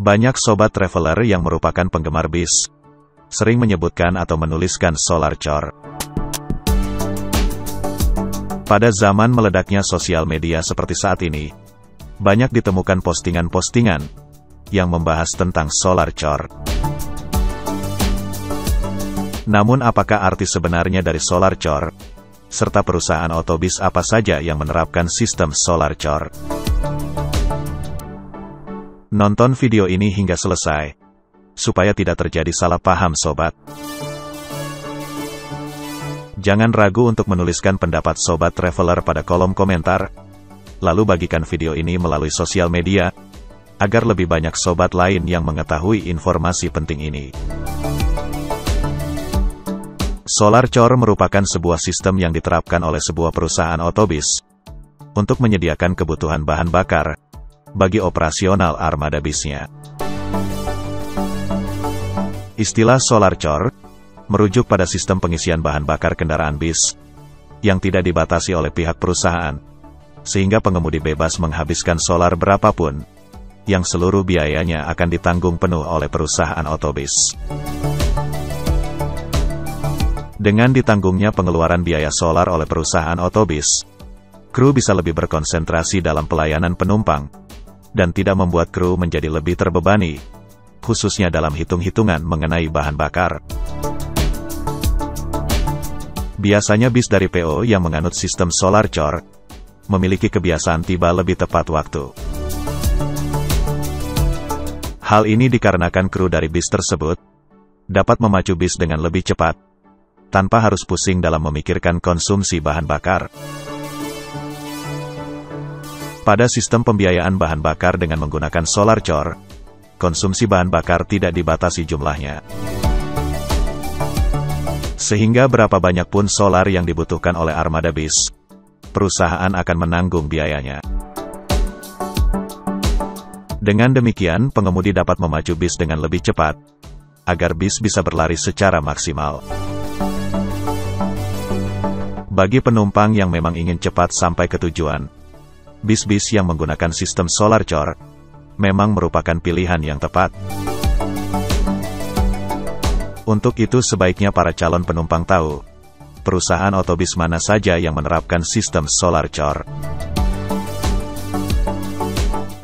Banyak sobat traveler yang merupakan penggemar bis sering menyebutkan atau menuliskan solar chore. Pada zaman meledaknya sosial media seperti saat ini, banyak ditemukan postingan-postingan yang membahas tentang solar chore. Namun apakah arti sebenarnya dari solar chore? Serta perusahaan otobis apa saja yang menerapkan sistem solar chore? Nonton video ini hingga selesai, supaya tidak terjadi salah paham sobat. Jangan ragu untuk menuliskan pendapat sobat traveler pada kolom komentar, lalu bagikan video ini melalui sosial media, agar lebih banyak sobat lain yang mengetahui informasi penting ini. Solar chore merupakan sebuah sistem yang diterapkan oleh sebuah perusahaan otobis untuk menyediakan kebutuhan bahan bakar bagi operasional armada bisnya. Istilah solar chore merujuk pada sistem pengisian bahan bakar kendaraan bis yang tidak dibatasi oleh pihak perusahaan, sehingga pengemudi bebas menghabiskan solar berapapun yang seluruh biayanya akan ditanggung penuh oleh perusahaan otobis. Dengan ditanggungnya pengeluaran biaya solar oleh perusahaan otobis, kru bisa lebih berkonsentrasi dalam pelayanan penumpang, dan tidak membuat kru menjadi lebih terbebani, khususnya dalam hitung-hitungan mengenai bahan bakar. Biasanya bis dari PO yang menganut sistem solar chore memiliki kebiasaan tiba lebih tepat waktu. Hal ini dikarenakan kru dari bis tersebut dapat memacu bis dengan lebih cepat, tanpa harus pusing dalam memikirkan konsumsi bahan bakar. Pada sistem pembiayaan bahan bakar dengan menggunakan solar chore, konsumsi bahan bakar tidak dibatasi jumlahnya. Sehingga berapa banyak pun solar yang dibutuhkan oleh armada bis, perusahaan akan menanggung biayanya. Dengan demikian, pengemudi dapat memacu bis dengan lebih cepat, agar bis bisa berlari secara maksimal. Bagi penumpang yang memang ingin cepat sampai ke tujuan, bis-bis yang menggunakan sistem solar chore memang merupakan pilihan yang tepat. Untuk itu sebaiknya para calon penumpang tahu, perusahaan otobis mana saja yang menerapkan sistem solar chore.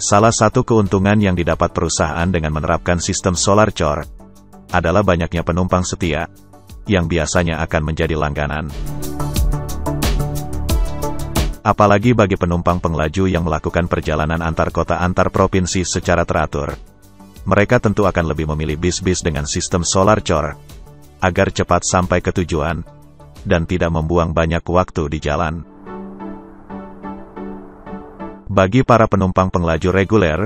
Salah satu keuntungan yang didapat perusahaan dengan menerapkan sistem solar chore adalah banyaknya penumpang setia, yang biasanya akan menjadi langganan. Apalagi bagi penumpang pengelaju yang melakukan perjalanan antar kota antar provinsi secara teratur. Mereka tentu akan lebih memilih bis-bis dengan sistem solar chore, agar cepat sampai ke tujuan, dan tidak membuang banyak waktu di jalan. Bagi para penumpang pengelaju reguler,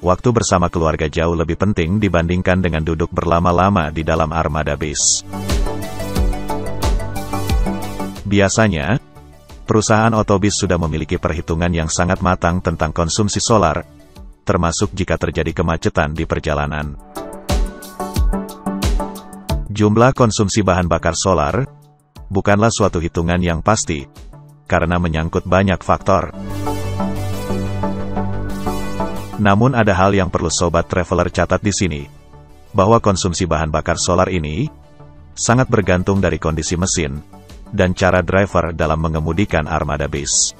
waktu bersama keluarga jauh lebih penting dibandingkan dengan duduk berlama-lama di dalam armada bis. Biasanya, perusahaan otobis sudah memiliki perhitungan yang sangat matang tentang konsumsi solar, termasuk jika terjadi kemacetan di perjalanan. Jumlah konsumsi bahan bakar solar bukanlah suatu hitungan yang pasti, karena menyangkut banyak faktor. Namun ada hal yang perlu sobat traveler catat di sini, bahwa konsumsi bahan bakar solar ini sangat bergantung dari kondisi mesin dan cara driver dalam mengemudikan armada bis.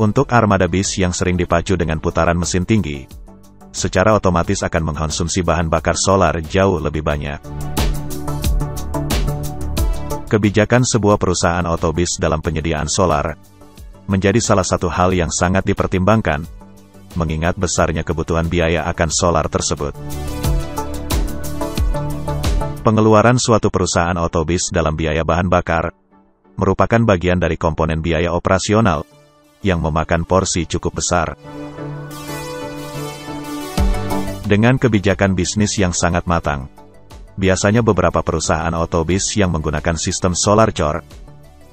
Untuk armada bis yang sering dipacu dengan putaran mesin tinggi, secara otomatis akan mengkonsumsi bahan bakar solar jauh lebih banyak. Kebijakan sebuah perusahaan otobis dalam penyediaan solar menjadi salah satu hal yang sangat dipertimbangkan, mengingat besarnya kebutuhan biaya akan solar tersebut. Pengeluaran suatu perusahaan otobis dalam biaya bahan bakar merupakan bagian dari komponen biaya operasional yang memakan porsi cukup besar. Dengan kebijakan bisnis yang sangat matang, biasanya beberapa perusahaan otobis yang menggunakan sistem solar chore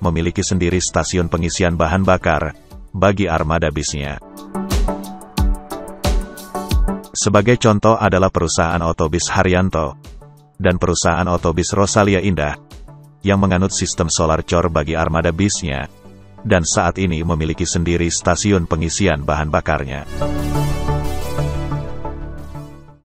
memiliki sendiri stasiun pengisian bahan bakar bagi armada bisnya. Sebagai contoh adalah perusahaan otobis Haryanto dan perusahaan otobis Rosalia Indah, yang menganut sistem solar chore bagi armada bisnya, dan saat ini memiliki sendiri stasiun pengisian bahan bakarnya.